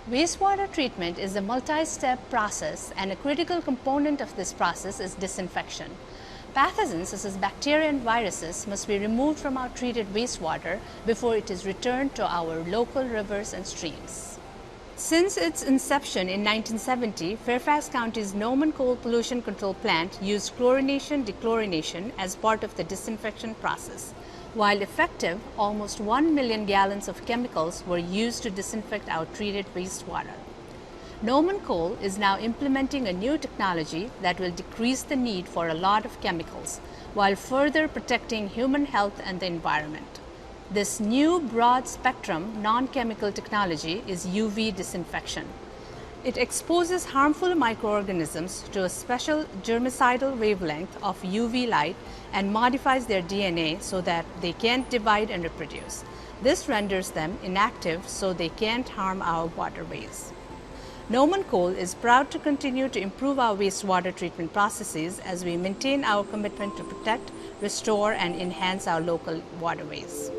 Wastewater treatment is a multi-step process, and a critical component of this process is disinfection. Pathogens such as bacteria and viruses must be removed from our treated wastewater before it is returned to our local rivers and streams. Since its inception in 1970, Fairfax County's Noman coal pollution control plant used chlorination-dechlorination as part of the disinfection process. While effective, almost 1 million gallons of chemicals were used to disinfect our treated wastewater. Noman Coal is now implementing a new technology that will decrease the need for a lot of chemicals while further protecting human health and the environment. This new broad-spectrum non-chemical technology is UV disinfection. It exposes harmful microorganisms to a special germicidal wavelength of UV light and modifies their DNA so that they can't divide and reproduce. This renders them inactive so they can't harm our waterways. Noman Coal is proud to continue to improve our wastewater treatment processes as we maintain our commitment to protect, restore, and enhance our local waterways.